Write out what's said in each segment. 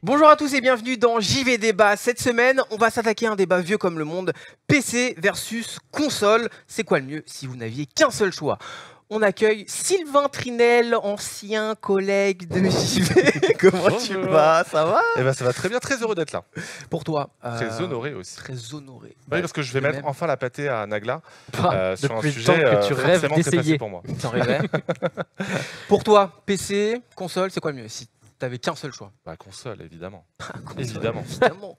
Bonjour à tous et bienvenue dans JV Débat. Cette semaine, on va s'attaquer à un débat vieux comme le monde, PC versus console. C'est quoi le mieux si vous n'aviez qu'un seul choix? On accueille Sylvain Trinel, ancien collègue de JV. Comment tu Bonjour. vas? Ça va? Eh ben ça va très bien, très heureux d'être là. Pour toi Très honoré aussi. Très honoré. Oui, parce que je vais de mettre même. enfin la pâtée à Nagla sur un Depuis le sujet temps que tu rêves forcément très d'essayer. facile pour moi. T'en rêvais? Pour toi, PC, console, c'est quoi le mieux si t'avais qu'un seul choix? Bah console, évidemment. Console, Évidemment. évidemment.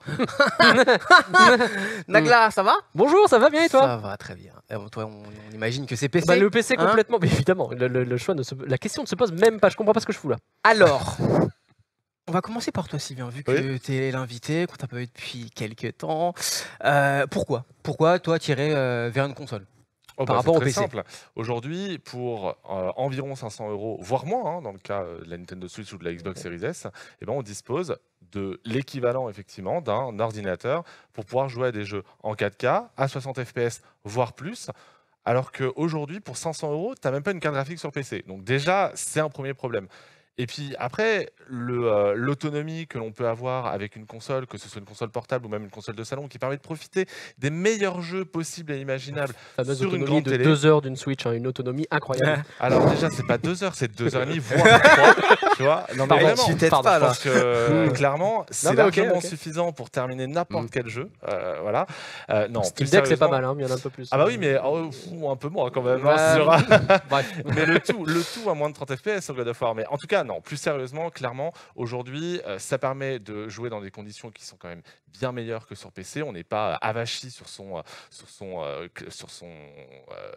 Nagla, ça va? Bonjour, ça va bien et toi? Ça va très bien. Toi, on imagine que c'est PC. Bah, le PC hein complètement, mais évidemment, le choix la question ne se pose même pas, je comprends pas ce que je fous là. Alors, on va commencer par toi, Sylvain, vu que Oui. tu es l'invité, qu'on t'a pas eu depuis quelques temps. Pourquoi toi, tirer vers une console? Oh, Par bah, rapport c'est au très PC. simple. Aujourd'hui, pour environ 500 €, voire moins, hein, dans le cas de la Nintendo Switch ou de la Xbox Series S, eh ben, on dispose de l'équivalent effectivement d'un ordinateur pour pouvoir jouer à des jeux en 4K, à 60 FPS, voire plus. Alors qu'aujourd'hui, pour 500 €, tu n'as même pas une carte graphique sur PC. Donc déjà, c'est un premier problème. Et puis après, l'autonomie que l'on peut avoir avec une console, que ce soit une console portable ou même une console de salon, qui permet de profiter des meilleurs jeux possibles et imaginables Fameuse sur une autonomie grande de télé. 2 heures d'une Switch, hein, une autonomie incroyable. Alors déjà, c'est pas 2 heures, c'est 2 heures et demie, voire 3, tu vois. Non mais Pardon, vraiment, tu t'aides pardon, pas je là. pense que clairement, c'est mais ok, largement ok. suffisant pour terminer n'importe quel jeu. Voilà. Non, Steam plus Deck c'est pas sérieusement- mal, hein, il y en a un peu plus. Ah bah oui, mais un peu moins quand même. Ouais, hein, bref. mais le tout à moins de 30 FPS sur God of War. Mais en tout cas, non, plus sérieusement, clairement, aujourd'hui, ça permet de jouer dans des conditions qui sont quand même bien meilleures que sur PC. On n'est pas avachi sur son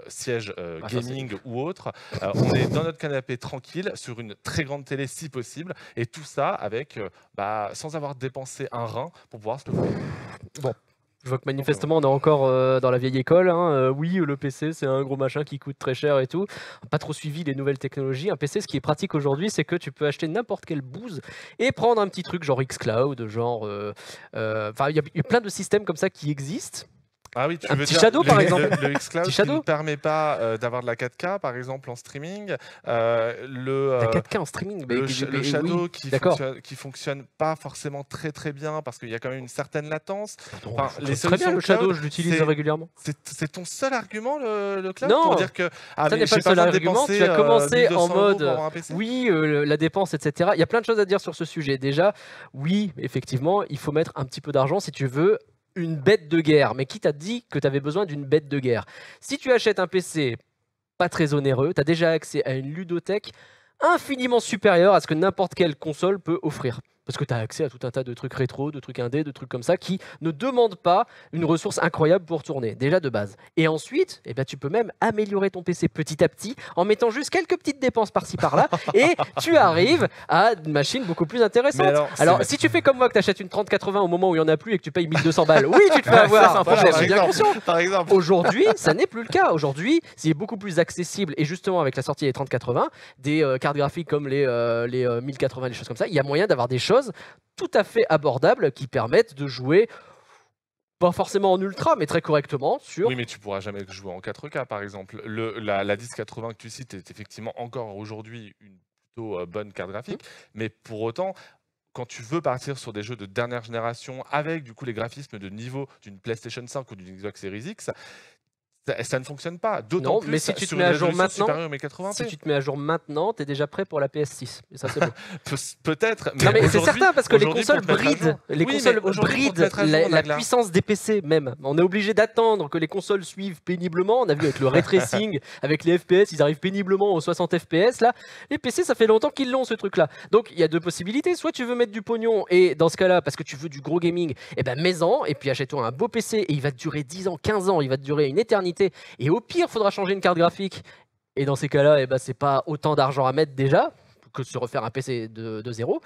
siège Ah, ça, gaming ou autre. On est dans notre canapé tranquille, sur une très grande télé si possible. Et tout ça avec, sans avoir dépensé un rein pour pouvoir se le faire. Je vois que manifestement on est encore dans la vieille école. Hein. Oui, le PC c'est un gros machin qui coûte très cher et tout. Pas trop suivi les nouvelles technologies. Un PC, ce qui est pratique aujourd'hui, c'est que tu peux acheter n'importe quelle bouse et prendre un petit truc genre xCloud, genre. Enfin, il y a plein de systèmes comme ça qui existent. Ah oui, tu Un veux petit dire Shadow, par exemple. le xCloud Petit qui Shadow. ne permet pas d'avoir de la 4K, par exemple, en streaming. La 4K en streaming. Le oui, Shadow d'accord. qui fonctionne pas forcément très bien parce qu'il y a quand même une certaine latence. Enfin, les très bien solutions le Shadow, cloud, je l'utilise c'est- régulièrement. C'est ton seul argument, le cloud, Non, pour dire que ça mais n'est pas j'ai le seul besoin de argument. dépenser, Tu as commencé 1200 en € mode pour avoir un PC. oui, la dépense, etc. Il y a plein de choses à dire sur ce sujet. Déjà, oui, effectivement, il faut mettre un petit peu d'argent si tu veux une bête de guerre. Mais qui t'a dit que tu avais besoin d'une bête de guerre? Si tu achètes un PC pas très onéreux, tu as déjà accès à une ludothèque infiniment supérieure à ce que n'importe quelle console peut offrir. Parce que tu as accès à tout un tas de trucs rétro, de trucs indés, de trucs comme ça qui ne demandent pas une ressource incroyable pour tourner, déjà de base. Et ensuite, eh ben, tu peux même améliorer ton PC petit à petit en mettant juste quelques petites dépenses par-ci par-là et tu arrives à une machine beaucoup plus intéressante. Mais Alors, c'est- si tu fais comme moi que tu achètes une 3080 au moment où il n'y en a plus et que tu payes 1200 balles, oui, tu te fais Ça, avoir. c'est un Voilà, problème, je suis bien conscient. par exemple. Aujourd'hui, ça n'est plus le cas. Aujourd'hui, c'est beaucoup plus accessible et justement avec la sortie des 3080, des cartes graphiques comme les 1080, des choses comme ça, il y a moyen d'avoir des choses tout à fait abordables qui permettent de jouer pas forcément en ultra, mais très correctement sur. Oui, mais tu pourras jamais jouer en 4K, par exemple. La 1080 que tu cites est effectivement encore aujourd'hui une plutôt bonne carte graphique, mais pour autant, quand tu veux partir sur des jeux de dernière génération avec du coup les graphismes de niveau d'une PlayStation 5 ou d'une Xbox Series X, ça ne fonctionne pas. D'autant Non, plus mais si tu te sur mets une à jour résolution maintenant, supérieure au 1080p. Si tu te mets à jour maintenant, tu es déjà prêt pour la PS6. Et ça, c'est bon. Peut-être, Non, mais c'est aujourd'hui- certain parce que les aujourd'hui, consoles pour te mettre à brident, jour- les Oui, consoles mais aujourd'hui, pour te brident mettre à jour, la Nagla. puissance des PC même. On est obligé d'attendre que les consoles suivent péniblement. On a vu avec le ray tracing, avec les FPS, ils arrivent péniblement aux 60 FPS. Là, les PC, ça fait longtemps qu'ils l'ont ce truc-là. Donc il y a deux possibilités. Soit tu veux mettre du pognon et dans ce cas-là, parce que tu veux du gros gaming, eh ben mets-en et puis achète-toi un beau PC et il va te durer 10 ans, 15 ans, il va te durer une éternité. Et au pire, faudra changer une carte graphique. Et dans ces cas-là, eh ben, c'est pas autant d'argent à mettre déjà que de se refaire un PC de zéro.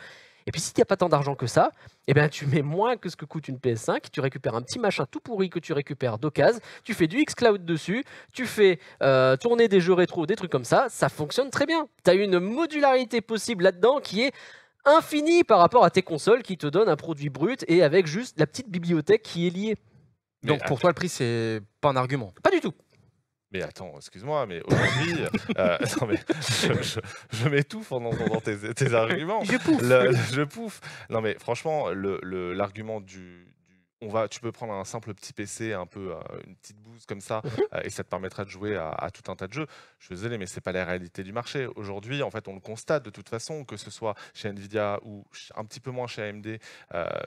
Et puis si tu n'as pas tant d'argent que ça, eh ben, tu mets moins que ce que coûte une PS5, tu récupères un petit machin tout pourri que tu récupères d'occasion, tu fais du xCloud dessus, tu fais tourner des jeux rétro, des trucs comme ça fonctionne très bien. Tu as une modularité possible là-dedans qui est infinie par rapport à tes consoles qui te donnent un produit brut et avec juste la petite bibliothèque qui est liée. Donc pour toi, le prix, c'est pas un argument. Pas du tout. Mais attends, excuse-moi, mais aujourd'hui, non mais je m'étouffe en entendant tes arguments. Je pouffe. Je pouffe. Non mais franchement, l'argument tu peux prendre un simple petit PC, un peu une petite bouse comme ça, et ça te permettra de jouer à tout un tas de jeux. Je suis désolé, mais c'est pas la réalité du marché. Aujourd'hui, en fait, on le constate de toute façon, que ce soit chez Nvidia ou un petit peu moins chez AMD,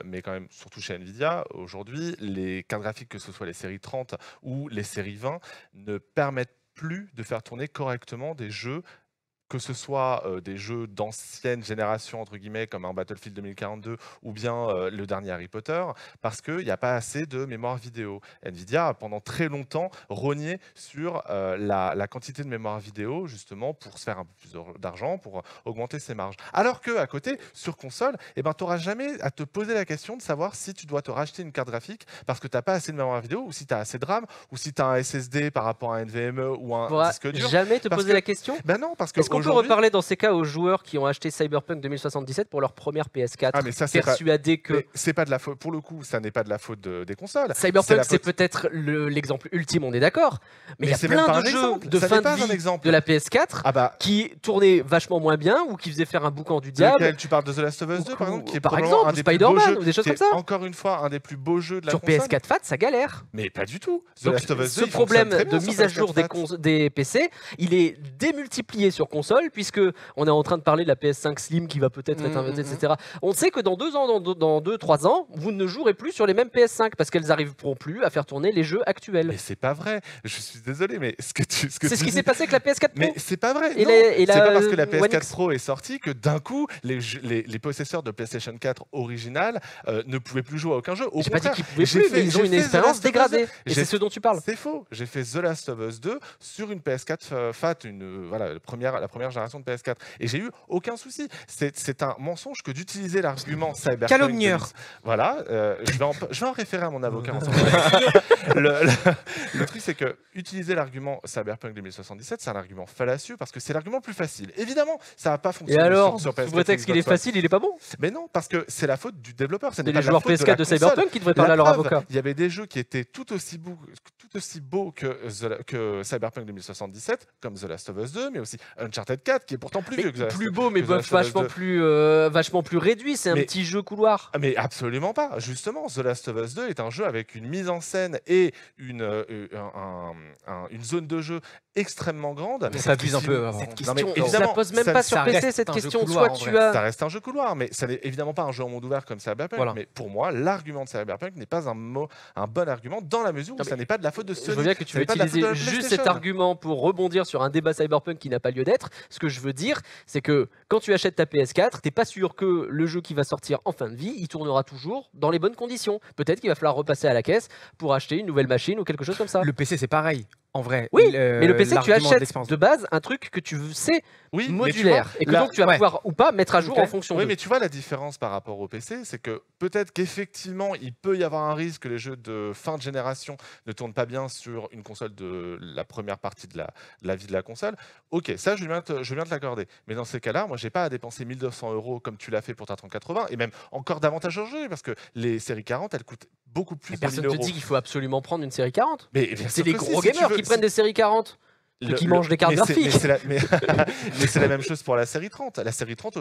mais quand même surtout chez Nvidia. Aujourd'hui, les cartes graphiques, que ce soit les séries 30 ou les séries 20, ne permettent plus de faire tourner correctement des jeux, que ce soit des jeux d'ancienne génération, entre guillemets, comme un Battlefield 2042 ou bien le dernier Harry Potter, parce qu'il n'y a pas assez de mémoire vidéo. Nvidia a pendant très longtemps rogné sur la quantité de mémoire vidéo, justement, pour se faire un peu plus d'argent, pour augmenter ses marges. Alors qu'à côté, sur console, tu n'auras jamais à te poser la question de savoir si tu dois te racheter une carte graphique parce que tu n'as pas assez de mémoire vidéo, ou si tu as assez de RAM, ou si tu as un SSD par rapport à un NVMe ou un disque dur. Jamais te poser la question. Ben non, parce que est-ce qu'on peut reparler dans ces cas aux joueurs qui ont acheté Cyberpunk 2077 pour leur première PS4, mais ça, persuadés que... C'est pas de la faute, pour le coup, ça n'est pas de la faute des consoles. Cyberpunk, c'est peut-être l'exemple ultime, on est d'accord, mais il y a plein de jeux de fin de vie de la PS4 qui tournaient vachement moins bien ou qui faisaient faire un boucan du diable. Tu parles de The Last of Us 2, par exemple, qui est par exemple, Spider-Man ou des choses comme ça. Encore une fois, un des plus beaux jeux de la console. Sur PS4 FAT, ça galère. Mais pas du tout. Donc, ce problème de mise à jour des PC, il est démultiplié sur console, puisque on est en train de parler de la PS5 Slim qui va peut-être être inventée, etc. On sait que dans 2 ans, dans 2-3 ans, vous ne jouerez plus sur les mêmes PS5 parce qu'elles n'arriveront plus à faire tourner les jeux actuels. Mais c'est pas vrai. Je suis désolé, mais c'est ce qui s'est passé avec la PS4 Pro. Mais c'est pas vrai. C'est pas parce que la PS4 Pro est sortie que d'un coup les possesseurs de PlayStation 4 originale ne pouvaient plus jouer à aucun jeu. Au contraire, pas dit qu'ils pouvaient plus, mais ils ont une expérience dégradée. Et c'est ce dont tu parles. C'est faux. J'ai fait The Last of Us 2 sur une PS4 FAT, la première génération de PS4. Et j'ai eu aucun souci. C'est un mensonge que d'utiliser l'argument Cyberpunk. Calomnieur. Voilà, je vais en référer à mon avocat. Le truc, c'est que utiliser l'argument Cyberpunk 2077, c'est un argument fallacieux parce que c'est l'argument le plus facile. Évidemment, ça va pas fonctionner. Et alors, sur PS4, sous prétexte qu'il est facile, il est pas bon. Mais non, parce que c'est la faute du développeur. C'est les joueurs PS4 de Cyberpunk qui devraient parler à leur avocat. Il y avait des jeux qui étaient tout aussi beaux que Cyberpunk 2077, comme The Last of Us 2, mais aussi Uncharted 4, qui est pourtant plus vieux que plus beau, mais vachement plus réduit. C'est un petit jeu couloir. Mais absolument pas. Justement, The Last of Us 2 est un jeu avec une mise en scène et une zone de jeu extrêmement grande. Mais ça abuse un peu. Cette question, on la pose même pas sur PC, cette question. Soit ça reste un jeu couloir, mais ça n'est évidemment pas un jeu en monde ouvert comme Cyberpunk. Voilà. Mais pour moi, l'argument de Cyberpunk n'est pas un bon argument dans la mesure où ça n'est pas de la faute de Sony. Je veux bien que tu veux utiliser juste cet argument pour rebondir sur un débat Cyberpunk qui n'a pas lieu d'être. Ce que je veux dire, c'est que quand tu achètes ta PS4, t'es pas sûr que le jeu qui va sortir en fin de vie, il tournera toujours dans les bonnes conditions. Peut-être qu'il va falloir repasser à la caisse pour acheter une nouvelle machine ou quelque chose comme ça. Le PC, c'est pareil. En vrai, oui, mais le PC, tu achètes de base un truc que tu sais modulaire et que donc tu vas pouvoir ou pas mettre à jour en fonction. Oui, mais tu vois la différence par rapport au PC, c'est que peut-être qu'effectivement il peut y avoir un risque que les jeux de fin de génération ne tournent pas bien sur une console de la première partie de la vie de la console. Ok, ça je viens de l'accorder. Mais dans ces cas-là, moi j'ai pas à dépenser 1 200 € comme tu l'as fait pour ta 3080 et même encore davantage aujourd'hui parce que les séries 40 elles coûtent beaucoup plus de 1 000 €. Personne te dit qu'il faut absolument prendre une série 40. Mais c'est les gros gamers qui prennent des séries 40. Qui mangent des cartes graphiques. Mais c'est la même chose pour la série 30. La série 30,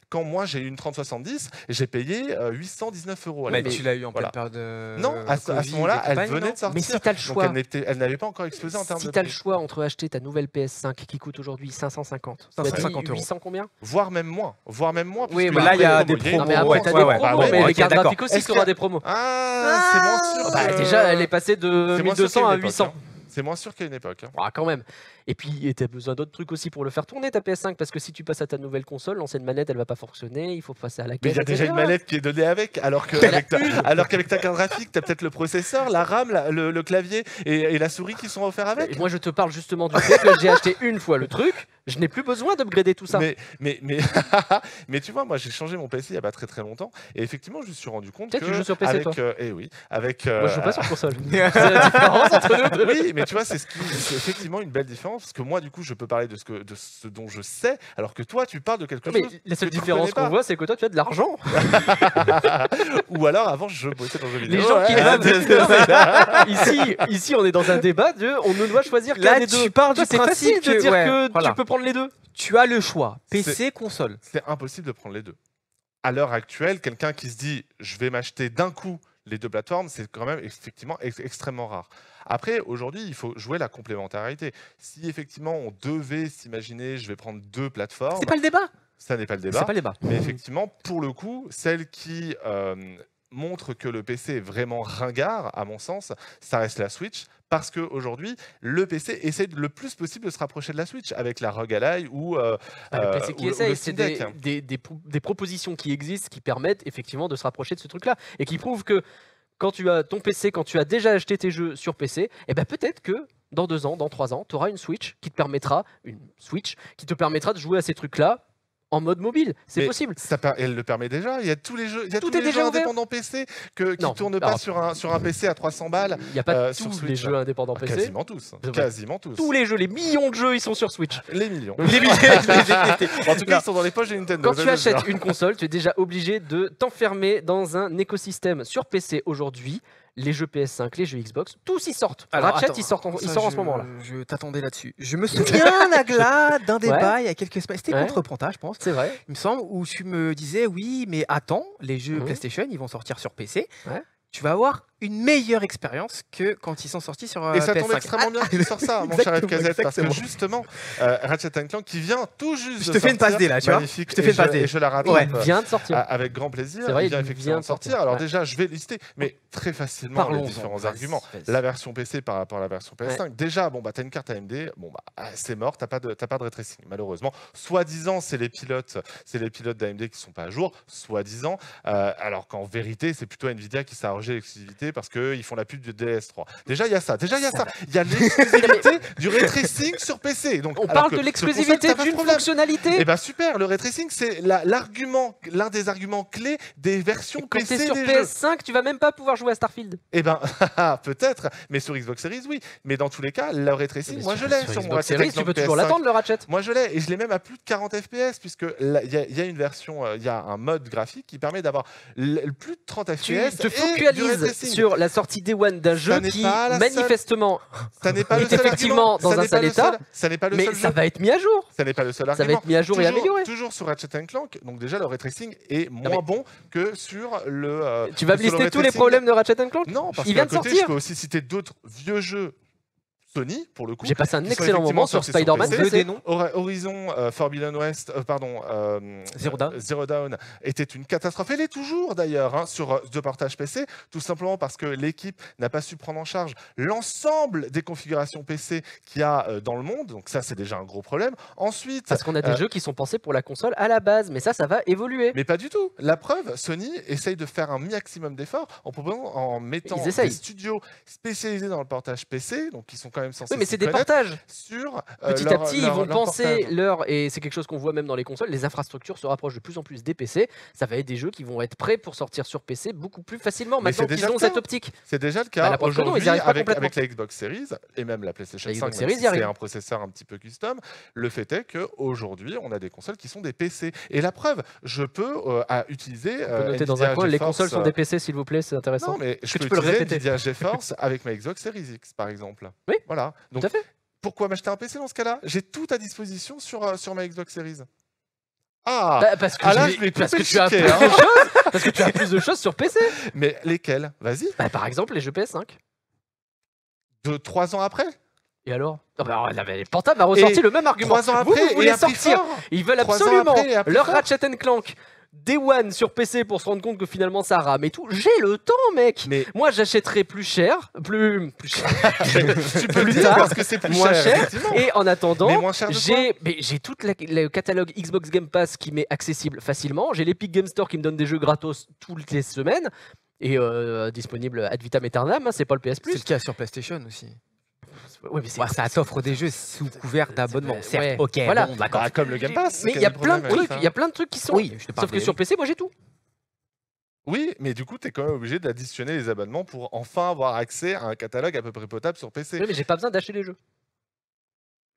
quand moi j'ai eu une 3070, j'ai payé 819 €. Mais tu l'as eu en pleine période de non, à ce moment-là, elle venait de sortir. Mais si tu as le choix, donc elle n'avait pas encore explosé en termes de prix. Si tu as le choix entre acheter ta nouvelle PS5 qui coûte aujourd'hui 550, 800 combien, voire même moins. Oui, mais là il y a des promos. Mais après tu as des promos, mais les cartes graphiques aussi tu auras des promos. Ah, c'est moins sûr. Déjà, elle est passée de 1200 à 800. C'est moins sûr qu'à une époque. Quand même. Et puis, tu as besoin d'autres trucs aussi pour le faire tourner, ta PS5, parce que si tu passes à ta nouvelle console, l'ancienne manette, elle va pas fonctionner, il faut passer à la caisse. Mais il y a déjà une manette qui est donnée avec, alors qu'avec ta carte graphique, tu as peut-être le processeur, la RAM, le clavier et la souris qui sont offerts avec. Et moi, je te parle justement du fait que j'ai acheté une fois le truc, Je n'ai plus besoin d'upgrader tout ça. Mais tu vois, moi j'ai changé mon PC il n'y a pas très longtemps et effectivement je me suis rendu compte Tu sais, tu joues sur PC, toi. Eh oui, avec Moi, je joue pas sur console. C'est la différence entre nous deux. oui, mais tu vois, c'est effectivement une belle différence parce que moi du coup je peux parler de ce dont je sais alors que toi tu parles de quelque Mais chose la seule que tu différence connais pas. qu'on voit, c'est que toi, tu as de l'argent. Ou alors avant je bossais dans le jeu vidéo. Les gens qui doivent... ici, on est dans un débat de on ne doit choisir qu'un Là, des deux. tu pars Toi, du c'est facile principe de que dire ouais, que voilà. tu peux prendre les deux. Tu as le choix, PC, console. C'est impossible de prendre les deux. À l'heure actuelle, quelqu'un qui se dit je vais m'acheter d'un coup les deux plateformes, c'est quand même effectivement extrêmement rare. Après, aujourd'hui, il faut jouer la complémentarité. Si effectivement on devait s'imaginer je vais prendre deux plateformes, C'est pas le débat. ça n'est pas le C'est débat. pas le débat. Mais effectivement, pour le coup, celle qui montre que le PC est vraiment ringard, à mon sens, ça reste la Switch. Parce qu'aujourd'hui, le PC essaie le plus possible de se rapprocher de la Switch avec la ROG Ally ou Le PC qui ou essaye, le c'est Steam Deck. des propositions qui existent, qui permettent effectivement de se rapprocher de ce truc-là. Et qui prouvent que quand tu as ton PC, quand tu as déjà acheté tes jeux sur PC, eh ben peut-être que dans 2 ans, dans 3 ans, tu auras une Switch qui te permettra de jouer à ces trucs-là en mode mobile. C'est Mais possible. Elle le permet déjà. Il y a tous les jeux, il y a Tout tous est les déjà jeux ouvert. indépendants PC qui ne Non, tournent alors, pas sur un PC à 300 balles. Il n'y a pas sur tous Switch. les jeux indépendants PC. Quasiment tous. C'est vrai. Quasiment tous. Tous les jeux, les millions de jeux, ils sont sur Switch. Les millions. Les millions, je les ai testés. En tout cas, ils sont dans les poches de Nintendo. Quand ça, tu c'est sûr. achètes une console, tu es déjà obligé de t'enfermer dans un écosystème. Sur PC aujourd'hui, les jeux PS5, les jeux Xbox, tous y sortent. Ratchet, attends, il sort en ça, ce moment-là. Je t'attendais là-dessus. Je me souviens, Nagla, d'un débat il y a quelques semaines. C'était Ouais. contre Panta, je pense. C'est vrai. Il me semble, où tu me disais, oui, mais attends, les jeux Mhm. PlayStation, ils vont sortir sur PC. Ouais. Tu vas avoir une meilleure expérience que quand ils sont sortis sur Et ça PS5. tombe extrêmement bien qu'il sort ça, mon cher Exactement, FKZ, parce que exactement. justement, Ratchet Clank qui vient tout juste Je de te fais une sortir, passe D là, tu vois. magnifique, Je te fais une passe D. et je la rattrape Ouais. Il vient de sortir. avec grand plaisir. C'est vrai, il vient il effectivement vient de de sortir. sortir. Alors Ouais. déjà, je vais lister, mais très facilement Parlons-en, les différents vas-y, arguments. vas-y. La version PC par rapport à la version PS5. Déjà, bon bah t'as une carte AMD, bon bah c'est mort, t'as pas de ray tracing malheureusement. Soi-disant, c'est les pilotes d'AMD qui sont pas à jour, soi-disant, alors qu'en vérité, c'est plutôt Nvidia qui s'est arrangé l'exclusivité parce qu'ils font la pub du DS3. Déjà, il y a ça. Il y a l'exclusivité du ray tracing sur PC. Donc, On alors parle que de sur l'exclusivité console, t'as pas de d'une problème. fonctionnalité. Eh bien super, le ray tracing, c'est l'un des arguments clés des versions Quand PC t'es sur des jeux. PS5, tu vas même pas pouvoir jouer à Starfield. Eh ben, peut-être, mais sur Xbox Series, oui. Mais dans tous les cas, le ray tracing, moi je l'ai sur mon Xbox Ratchet Series, tu Clank peux toujours PS5. l'attendre le Ratchet. Moi je l'ai, et je l'ai même à plus de 40 FPS, puisque il y a une version, il y a un mode graphique qui permet d'avoir plus de 30 Tu FPS. te et du ray focalises tracing. sur la sortie Day One d'un jeu n'est qui, pas la seule. manifestement, Ça n'est pas le est seul effectivement argument. dans Ça un n'est pas sale le état, seul- Ça n'est pas le mais seul ça jeu. va être mis à jour. Ça n'est pas le seul Ça va argument. être mis à jour et amélioré. Toujours sur Ratchet Clank, donc déjà le ray tracing est moins bon que sur le. Tu vas que me sur le lister ray tous les tracing. problèmes de Ratchet Clank? Non, parce Il qu'à vient de côté, sortir. je peux aussi citer d'autres vieux jeux Sony, pour le coup. J'ai passé un qui sont excellent effectivement moment sur sortis sur Spider-Man. PC. Veux des noms Horizon Forbidden West, Zero Dawn. Zero Dawn était une catastrophe. Elle est toujours d'ailleurs sur de portage PC, tout simplement parce que l'équipe n'a pas su prendre en charge l'ensemble des configurations PC qu'il y a dans le monde. Donc ça, c'est déjà un gros problème. Ensuite, Parce qu'on a des jeux qui sont pensés pour la console à la base, mais ça va évoluer. mais pas du tout. La preuve, Sony essaye de faire un maximum d'efforts en mettant Ils essayent. des studios spécialisés dans le portage PC, donc qui sont quand même censés Oui, mais s'y c'est des connaître, portages. sur Petit à petit, ils vont leur penser portage. et c'est quelque chose qu'on voit même dans les consoles, les infrastructures se rapprochent de plus en plus des PC. Ça va être des jeux qui vont être prêts pour sortir sur PC beaucoup plus facilement, Mais maintenant c'est qu'ils déjà ont le cas. cette optique. C'est déjà le Bah, cas la preuve que non, ils aujourd'hui y arrivent pas avec complètement. la Xbox Series et même la PlayStation La 5, Xbox même Series, si y c'est arrive. un processeur un petit peu custom. Le fait est qu'aujourd'hui, on a des consoles qui sont des PC. Et la preuve, je peux utiliser. On peut noter dans un coin, les consoles sont des PC, s'il vous plaît, c'est intéressant. Non, mais je que peux tu peux le utiliser répéter Nvidia GeForce avec ma Xbox Series X, par exemple. Oui, Voilà. Donc, tout à fait. pourquoi m'acheter un PC dans ce cas-là? J'ai tout à disposition sur ma Xbox Series. Ah, Bah, parce que, là, j'ai- je vais parce que couper tu as le plus ticket, de choses, parce que tu as plus de choses sur PC. mais lesquels? Vas-y. Bah, par exemple, les jeux PS5. De 3 ans après? Et alors Panta m'a ressorti Et le même argument. 3 ans Vous, après, vous voulez et à prix sortir. fort. Ils veulent 3 ans absolument après, et à prix leur fort. Ratchet Clank Day One sur PC pour se rendre compte que finalement ça rame et tout. J'ai le temps, mec. Mais Moi, j'achèterai plus cher, plus cher, tu peux le plus dire tard, parce que c'est plus moins cher. effectivement. Et en attendant, Mais moins cher de quoi j'ai tout le catalogue Xbox Game Pass qui m'est accessible facilement. J'ai l'Epic Game Store qui me donne des jeux gratos toutes les semaines et disponible ad vitam aeternam. Hein, c'est pas le PS C'est Plus. le cas sur PlayStation aussi. Ouais, mais c'est Ouais, ça t'offre des jeux sous couvert d'abonnement. ouais, Certes, ok, voilà. bon, d'accord. Bah, comme le Game Pass. Mais il y a plein de trucs, il y a plein de trucs qui sont. Oui, je te parle Sauf que sur PC, moi j'ai tout. Oui, mais du coup, tu es quand même obligé d'additionner les abonnements pour enfin avoir accès à un catalogue à peu près potable sur PC. Oui, mais j'ai pas besoin d'acheter les jeux.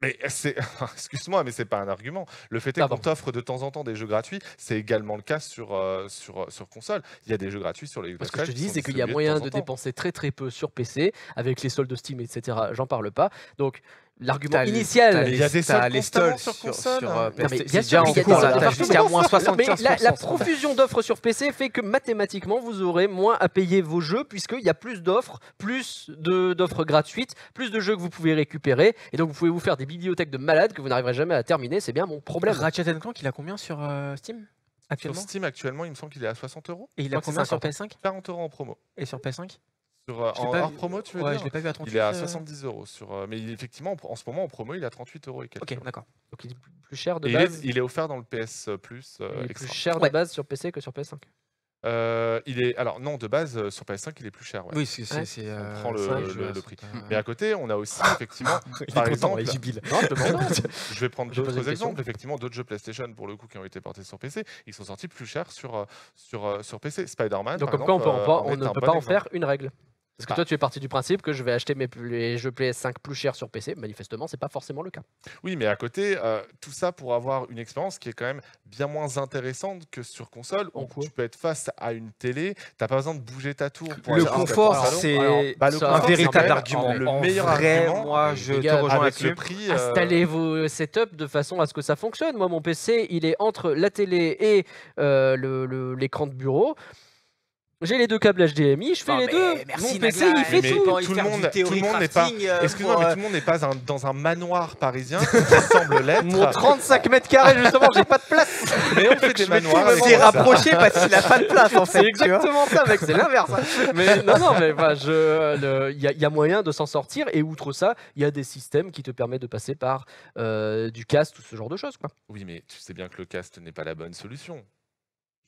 Mais c'est, excuse-moi, mais c'est pas un argument. Le fait est Ah qu'on bon. t'offre de temps en temps des jeux gratuits, c'est également le cas sur console. Il y a des jeux gratuits sur les Parce Xbox que je te Live qui dis, sont c'est qu'il y a distribués moyen temps de en temps. dépenser très très peu sur PC, avec les soldes Steam, etc. J'en parle pas. Donc, l'argument T'as initial. il y a des soldes les constamment soldes sur console. PS, Non, mais c'est bien déjà sûr en qu'il y a des cours, soldes là, t'as partout. jusqu'à moins Mais 75%. la profusion d'offres sur PC fait que mathématiquement, vous aurez moins à payer vos jeux, puisqu'il y a plus d'offres, plus d'offres gratuites, plus de jeux que vous pouvez récupérer. Et donc, vous pouvez vous faire des bibliothèques de malades que vous n'arriverez jamais à terminer. C'est bien mon problème. Ratchet Clank, il a combien sur Steam Sur actuellement? Steam, actuellement, il me semble qu'il est à 60 €. Et il crois a que c'est combien sur 50. PS5? 40 € en promo. Et sur PS5? Sur, Je l'ai en pas hors vu. promo, tu veux Ouais, je dire l'ai pas vu à 38. Il est à 70 €. Mais effectivement, en ce moment, en promo, il est à 38 € et quelques. Ok, d'accord. Donc, il est plus cher de Et base. il est offert dans le PS Plus Il est plus extra. cher de Ouais. base sur PC que sur PS5. Alors non, de base, sur PS5, il est plus cher. Ouais. Oui, c'est. On prend c'est un le jeu, prix. c'est Mais à côté, on a aussi effectivement, Il est par content, exemple, il jubile. Non, je te demande. je vais prendre Je pose une d'autres question. exemples, effectivement, d'autres jeux PlayStation pour le coup qui ont été portés sur PC, ils sont sortis plus chers sur PC. Spider-Man, Donc par comme quoi exemple, on est ne un peut bon pas en exemple. faire une règle. Parce que Ah. toi tu es parti du principe que je vais acheter les jeux PS5 plus chers sur PC. Manifestement, c'est pas forcément le cas. Oui, mais à côté, tout ça pour avoir une expérience qui est quand même bien moins intéressante que sur console, En où quoi tu peux être face à une télé, t'as pas besoin de bouger ta tour. Pour Le aller jusqu'à ton confort, salon. c'est Bah, le ça, un confort, c'est véritable quand même argument. le En meilleur vrai, argument. moi, Mais je les te gars, rejoins Avec le là-dessus. prix. Installez vos setups de façon à ce que ça fonctionne. Moi, mon PC, il est entre la télé et l'écran de bureau. J'ai les deux câbles HDMI, je fais les deux. Merci, Mon PC, Nagla, il fait mais tout. tout le monde n'est pas. Excuse-moi, mais tout le monde n'est pas dans un manoir parisien qui semble l'être. Mon 35 mètres carrés, justement, j'ai pas de place. Mais on fait des manoirs. avec C'est ça. rapproché parce qu'il a pas de place en fait. C'est tu vois. exactement ça, mec, c'est l'inverse. Mais non, mais voilà, il y a moyen de s'en sortir. Et outre ça, il y a des systèmes qui te permettent de passer par du cast ou ce genre de choses, quoi. Oui, mais tu sais bien que le cast n'est pas la bonne solution.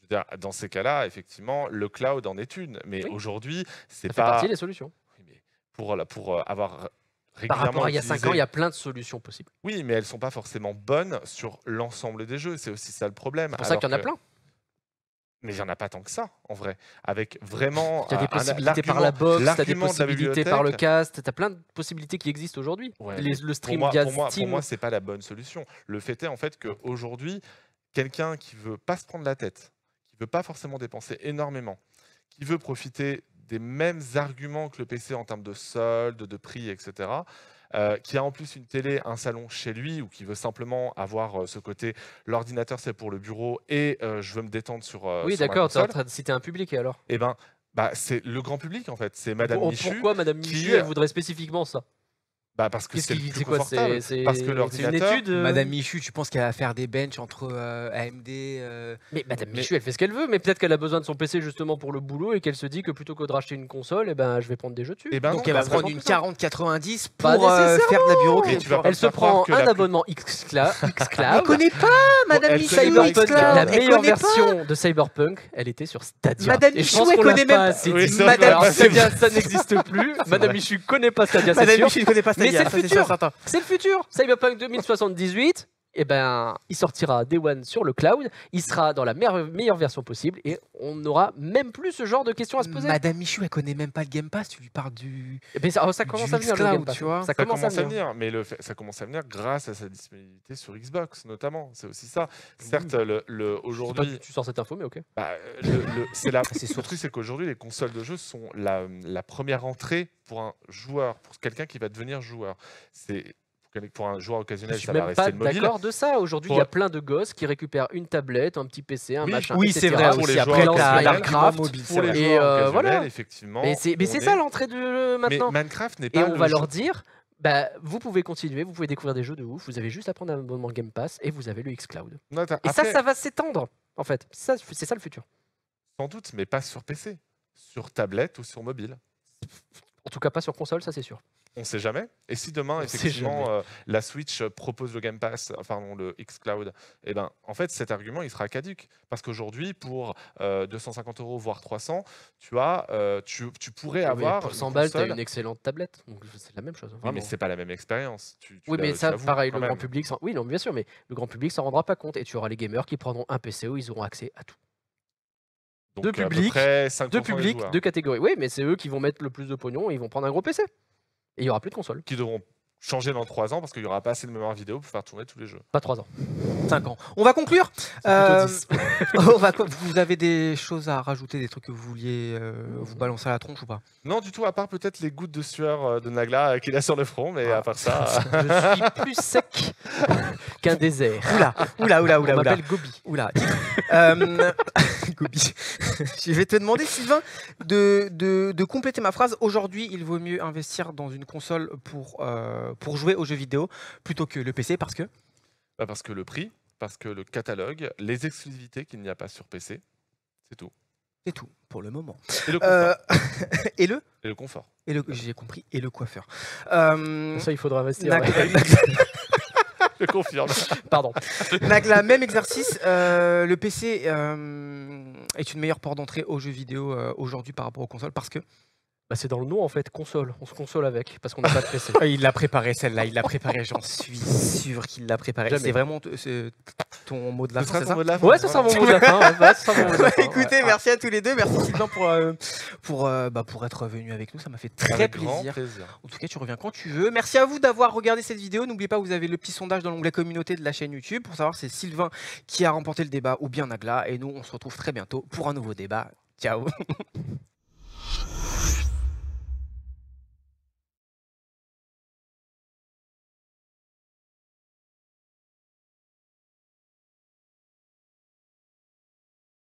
Je veux dire, dans ces cas-là, effectivement, le cloud en est une. Mais Oui. aujourd'hui, c'est Ça fait pas. partie des solutions. Oui, mais pour avoir Par régulièrement rapport à il y a 5 ans, utilisé- il y a plein de solutions possibles. Oui, mais elles sont pas forcément bonnes sur l'ensemble des jeux. C'est aussi ça le problème. C'est pour ça qu'il y en a plein. Mais il n'y en a pas tant que ça, en vrai. Avec vraiment. Tu as des un- possibilités par la box, tu as des l'argument de la possibilités par le bibliothèque. cast, tu as plein de possibilités qui existent aujourd'hui. Ouais, Le Pour stream moi, via pour Steam. moi, c'est pas la bonne solution. Le fait est en fait qu'aujourd'hui, quelqu'un qui veut pas se prendre la tête, qui veut pas forcément dépenser énormément, qui veut profiter des mêmes arguments que le PC en termes de solde, de prix, etc., qui a en plus une télé, un salon chez lui, ou qui veut simplement avoir ce côté, l'ordinateur c'est pour le bureau et je veux me détendre sur Oui, sur ma d'accord, tu es en console, train de citer un public et alors eh ben, c'est le grand public en fait. C'est Madame Michu. Pourquoi Madame qui- Michu, elle voudrait spécifiquement ça? Parce que Qu'est-ce c'est le qui- plus c'est quoi? confortable. Parce que C'est une l'ordinateur. étude Madame Michu, tu penses qu'elle va faire des benches entre AMD Mais Madame Mais- Michu, elle fait ce qu'elle veut, mais peut-être qu'elle a besoin de son PC justement pour le boulot et qu'elle se dit que plutôt que de racheter une console, eh ben, je vais prendre des jeux dessus. Eh ben Donc non, elle va parce que- prendre une 4090 Pas pour faire de la bureaucratie. Et tu vas Elle se pas croire prend que un la plus- abonnement Elle xCloud. connaît pas Madame elle Michu. connaît pas Cyberpunk, Xcloud. la Elle meilleure connaît pas. version de Cyberpunk, elle était sur Stadia. Madame Et je Michu, pense elle qu'on l'a connaît pas même assez Oui, dit. c'est vrai. Alors, C'est Stadia, ça n'existe plus. Madame Michu connaît pas Stadia, c'est Madame sûr. Michu ne connaît pas Mais Stadia. c'est le ça, sûr, futur. certain. C'est le futur. Cyberpunk 2078, eh ben, il sortira Day One sur le cloud. Il sera dans la meilleure version possible et on n'aura même plus ce genre de questions à se poser. Madame Michu, elle connaît même pas le Game Pass. Tu lui parles du. Eh ben, ça commence à venir, le xCloud, Game Pass. tu vois. Ça Ça commence à commence à venir. venir, mais ça commence à venir grâce à sa disponibilité sur Xbox notamment. C'est aussi ça. Certes, le Je sais pas aujourd'hui, d'où tu sors cette info, mais ok. c'est la. C'est Le truc, c'est qu'aujourd'hui, les consoles de jeux sont la première entrée pour un joueur, pour quelqu'un qui va devenir joueur. C'est pour un joueur Je occasionnel, suis ça va même rester pas le mobile. d'accord de ça. Aujourd'hui, il Pour- y a plein de gosses qui récupèrent une tablette, un petit PC, un Oui, machin. Oui, etc. c'est vrai. pour les Aussi, joueurs après, t'as occasionnels, l'argument mobile. Pour les c'est vrai. Et, joueurs occasionnels, voilà. effectivement. Mais c'est on ça est- l'entrée de Mais maintenant. Minecraft n'est Et pas on le va jeu- leur dire, bah, vous pouvez continuer, vous pouvez découvrir des jeux de ouf, vous avez juste à prendre un abonnement Game Pass et vous avez le xCloud. Non, Et après, ça va s'étendre, en fait. C'est ça le futur. sans doute, mais pas sur PC, sur tablette ou sur mobile. En tout cas, pas sur console, ça c'est sûr. On sait jamais. Et si demain, On sait effectivement, jamais. la Switch propose le Game Pass, enfin non, le xCloud, eh ben, en fait, cet argument, il sera caduque. Parce qu'aujourd'hui, pour 250 €, voire 300, tu pourrais Oui, avoir pour une 100 balles, tu as console. une excellente tablette. Donc c'est la même chose. Oui, mais Vraiment. c'est pas la même expérience. Oui, mais tu ça, l'avoues pareil, quand le grand même. public, oui, non, bien sûr, mais le grand public s'en rendra pas compte. Et tu auras les gamers qui prendront un PC où ils auront accès à tout. Donc, De à peu public, près 5% Deux des publics, joueurs deux catégories. Oui, mais c'est eux qui vont mettre le plus de pognon et ils vont prendre un gros PC. Et il y aura plus de console. qui devront changer dans 3 ans parce qu'il n'y aura pas assez de mémoire vidéo pour faire tourner tous les jeux. Pas 3 ans. 5 ans. On va conclure. C'est plutôt 10. Vous avez des choses à rajouter, des trucs que vous vouliez vous balancer à la tronche ou pas? Non, du tout, à part peut-être les gouttes de sueur de Nagla qu'il a sur le front, mais à part ça. Je suis plus sec qu'un désert. Oula. On m'appelle Gobi. Oula. Gobi. Je vais te demander, Sylvain, de compléter ma phrase. Aujourd'hui, il vaut mieux investir dans une console pour jouer aux jeux vidéo plutôt que le PC parce que Parce que le prix, parce que le catalogue, les exclusivités qu'il n'y a pas sur PC, c'est tout. c'est tout pour le moment. Et le confort. Et le Et le confort. j'ai compris. Et le coiffeur. Ça, il faudra investir. Nagla, Je confirme. Pardon. Nagla, même exercice. Le PC est une meilleure porte d'entrée aux jeux vidéo aujourd'hui par rapport aux consoles parce que Bah, c'est dans le nom en fait, console. On se console avec parce qu'on n'a pas de PC. il l'a préparé celle-là. Il l'a préparé. J'en suis sûr qu'il l'a préparé. Jamais. C'est vraiment ton mot de la Ce fin, sera c'est ton ça? mot de la fin. Ouais, ça sera mon mot de la fin. Ouais, ça sera mon mot de la fin. Écoutez, merci à tous les deux. Merci Sylvain pour être venu avec nous. Ça m'a fait très Avec grand plaisir. plaisir. En tout cas, tu reviens quand tu veux. Merci à vous d'avoir regardé cette vidéo. N'oubliez pas, vous avez le petit sondage dans l'onglet communauté de la chaîne YouTube pour savoir si c'est Sylvain qui a remporté le débat ou bien Nagla. Et nous, on se retrouve très bientôt pour un nouveau débat. Ciao.